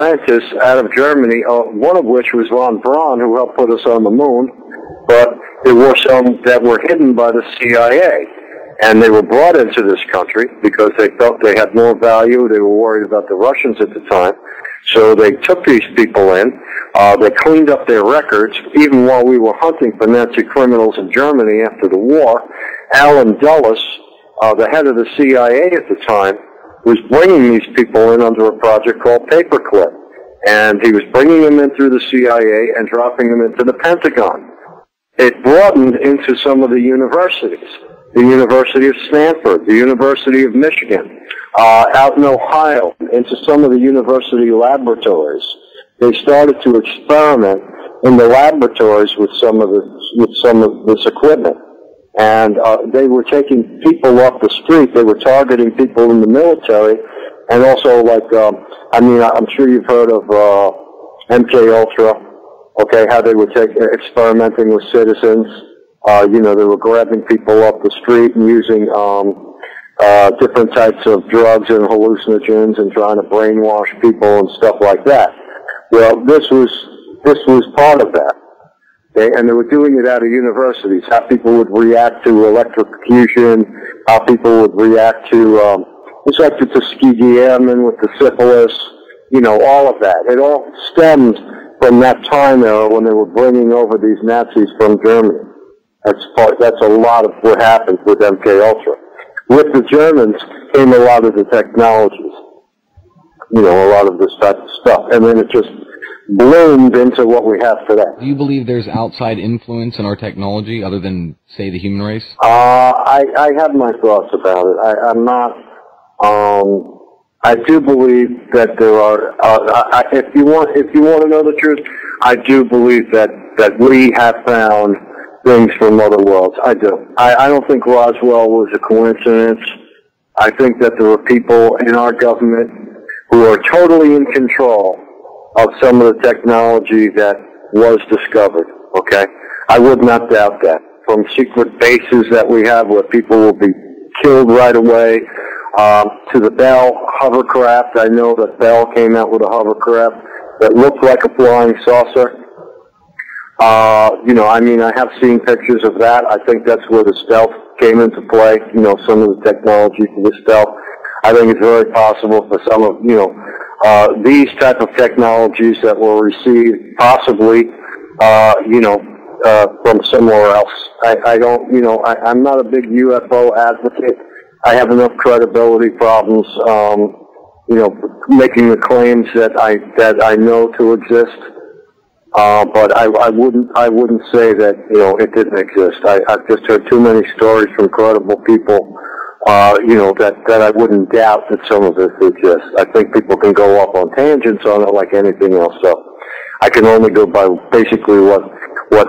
scientists out of Germany, one of which was von Braun, who helped put us on the moon, but there were some that were hidden by the CIA. And they were brought into this country because they felt they had more value. They were worried about the Russians at the time. So they took these people in. They cleaned up their records. Even while we were hunting for Nazi criminals in Germany after the war, Alan Dulles, the head of the CIA at the time, was bringing these people in under a project called Paperclip. And he was bringing them in through the CIA and dropping them into the Pentagon. It broadened into some of the universities. The University of Stanford, the University of Michigan, out in Ohio, into some of the university laboratories. They started to experiment in the laboratories with some of this equipment. And they were taking people off the street. They were targeting people in the military, and also I'm sure you've heard of MK Ultra. Okay, how they were experimenting with citizens. They were grabbing people off the street and using different types of drugs and hallucinogens and trying to brainwash people and stuff like that. Well, this was part of that. Okay, and they were doing it out of universities. How people would react to electrocution, how people would react to it's like the Tuskegee Airmen with the syphilis, all of that. It all stemmed from that time era when they were bringing over these Nazis from Germany. That's a lot of what happened with MK Ultra. With the Germans came a lot of the technologies, a lot of this type of stuff, and then it just bloomed into what we have today. Do you believe there's outside influence in our technology other than, say, the human race? I have my thoughts about it. I'm not. I do believe that there are. If you want to know the truth, I do believe that we have found things from other worlds. I do. I don't think Roswell was a coincidence. I think that there were people in our government who are totally in control of some of the technology that was discovered, okay? I would not doubt that. From secret bases that we have where people will be killed right away, to the Bell hovercraft. I know that Bell came out with a hovercraft that looked like a flying saucer. I have seen pictures of that. I think that's where the stealth came into play, some of the technology for the stealth. I think it's very possible for some of, these type of technologies that were received possibly, from somewhere else. I'm not a big UFO advocate. I have enough credibility problems, making the claims that I know to exist. But I wouldn't say that, it didn't exist. I've just heard too many stories from credible people, that I wouldn't doubt that some of this exists. I think people can go off on tangents on it like anything else, so I can only go by basically what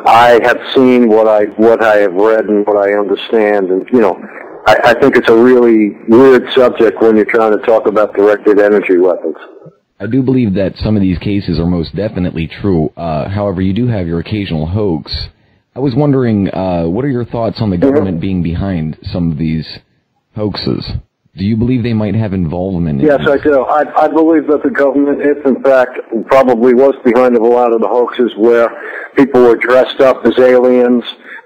I have seen, what I have read, and what I understand, and, I think it's a really weird subject when you're trying to talk about directed energy weapons. I do believe that some of these cases are most definitely true. However, you do have your occasional hoax. I was wondering, what are your thoughts on the government being behind some of these hoaxes? Do you believe they might have involvement in Yes, I do. I believe that the government, if in fact, probably was behind a lot of the hoaxes where people were dressed up as aliens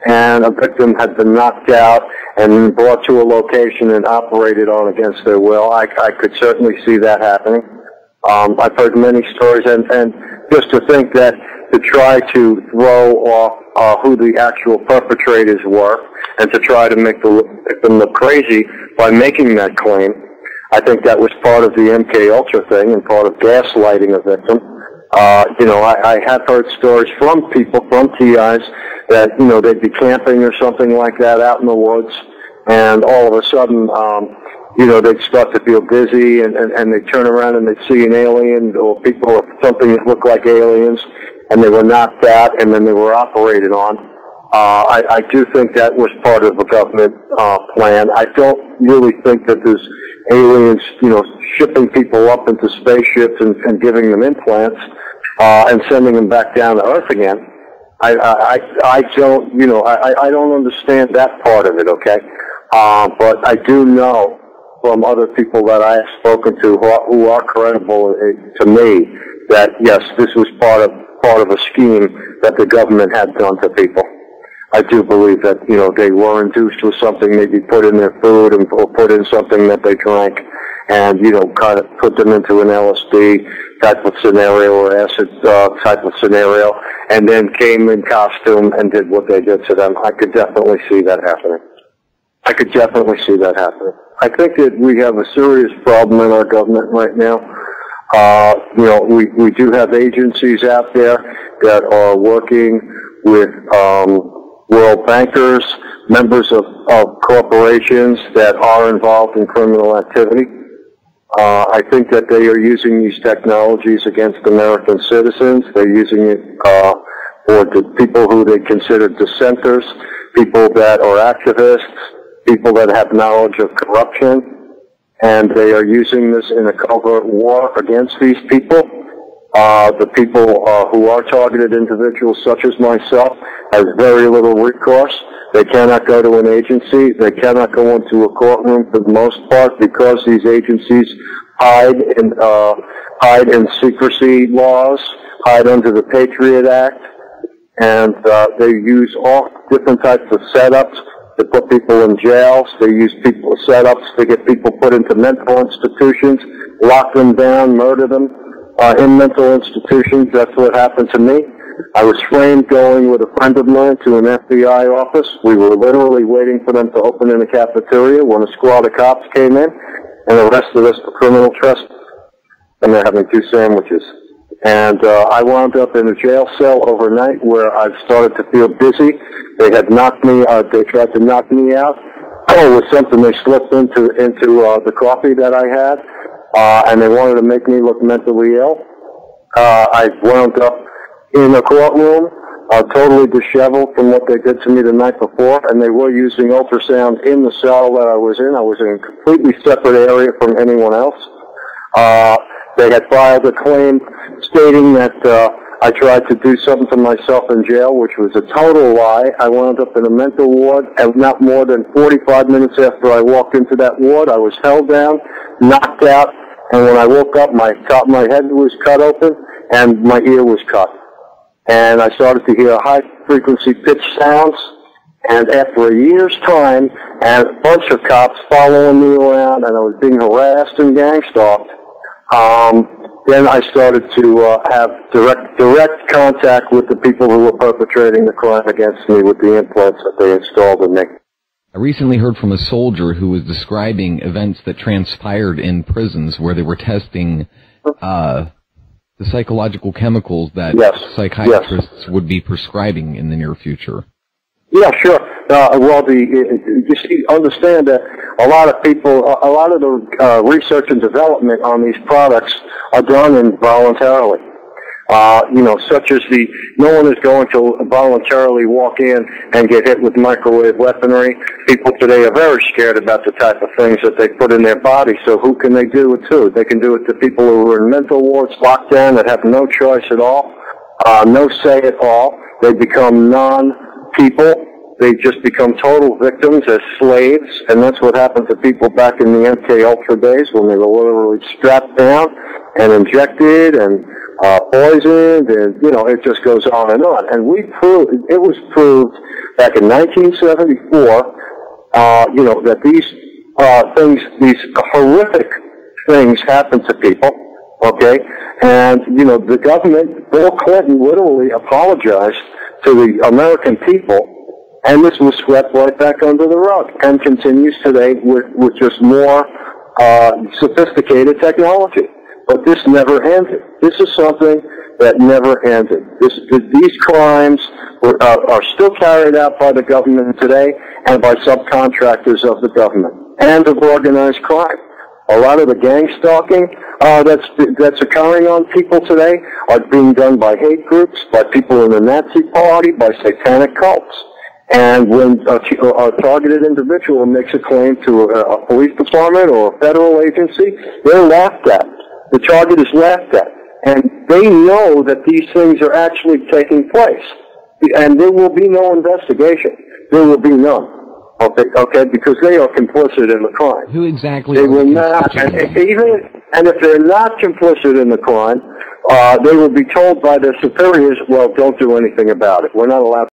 and a victim had been knocked out and then brought to a location and operated on against their will. I could certainly see that happening. I've heard many stories, and just to think that to try to throw off who the actual perpetrators were and to try to make the victim look crazy by making that claim, I think that was part of the MK Ultra thing and part of gaslighting a victim. I have heard stories from people, from TIs, that, they'd be camping or something like that out in the woods, and all of a sudden, they'd start to feel dizzy, and they'd turn around and they'd see an alien or people or something that looked like aliens, and they were knocked out, and then they were operated on. I do think that was part of a government plan. I don't really think that there's aliens, shipping people up into spaceships and giving them implants and sending them back down to Earth again. I don't understand that part of it, okay? But I do know from other people that I have spoken to who are credible to me that, yes, this was part of a scheme that the government had done to people. I do believe that, you know, they were induced with something, maybe put in their food or put in something that they drank, and, you know, kind of put them into an LSD type of scenario or acid type of scenario, and then came in costume and did what they did to them. I could definitely see that happening. I could definitely see that happening. I think that we have a serious problem in our government right now. You know, we do have agencies out there that are working with world bankers, members of corporations that are involved in criminal activity. I think that they are using these technologies against American citizens. They're using it for the people who they consider dissenters, people that are activists, people that have knowledge of corruption, and they are using this in a covert war against these people. The people who are targeted individuals, such as myself, have very little recourse. They cannot go to an agency. They cannot go into a courtroom for the most part because these agencies hide in secrecy laws, hide under the Patriot Act, and they use all different types of setups to put people in jails. They use setups to get people put into mental institutions, lock them down, murder them in mental institutions. That's what happened to me. I was framed going with a friend of mine to an FBI office. We were literally waiting for them to open in the cafeteria when a squad of cops came in and arrested us for criminal trespass. And they're having 2 sandwiches. And I wound up in a jail cell overnight where I started to feel dizzy. They had knocked me out. They tried to knock me out. It was something they slipped into the coffee that I had, and they wanted to make me look mentally ill. I wound up in a courtroom, totally disheveled from what they did to me the night before, and they were using ultrasound in the cell that I was in. I was in a completely separate area from anyone else. They had filed a claim stating that I tried to do something to myself in jail, which was a total lie. I wound up in a mental ward, and not more than 45 minutes after I walked into that ward, I was held down, knocked out, and when I woke up, my top of my head was cut open, and my ear was cut. And I started to hear high-frequency pitch sounds, and after a year's time, and a bunch of cops following me around, and I was being harassed and gang-stalked, then I started to have direct contact with the people who were perpetrating the crime against me with the implants that they installed in me. I recently heard from a soldier who was describing events that transpired in prisons where they were testing the psychological chemicals that psychiatrists would be prescribing in the near future. Yeah, sure. You see, understand that a lot of the research and development on these products are done involuntarily. Such as no one is going to voluntarily walk in and get hit with microwave weaponry. People today are very scared about the type of things that they put in their body, so who can they do it to? They can do it to people who are in mental wards, locked down, that have no choice at all, no say at all. They become non-people. They just become total victims as slaves, and that's what happened to people back in the MK Ultra days when they were literally strapped down and injected and poisoned, and it just goes on. And it was proved back in 1974, that these horrific things happened to people. Okay, and the government, Bill Clinton, literally apologized to the American people. And this was swept right back under the rug and continues today with just more sophisticated technology. But this never ended. This is something that never ended. These crimes are still carried out by the government today and by subcontractors of the government and of organized crime. A lot of the gang stalking that's occurring on people today are being done by hate groups, by people in the Nazi Party, by satanic cults. And when a targeted individual makes a claim to a police department or a federal agency, they're laughed at. The target is laughed at. And they know that these things are actually taking place. And there will be no investigation. There will be none. Okay, because they are complicit in the crime. Who exactly? They will not, and if they're not complicit in the crime, they will be told by their superiors, well, don't do anything about it. We're not allowed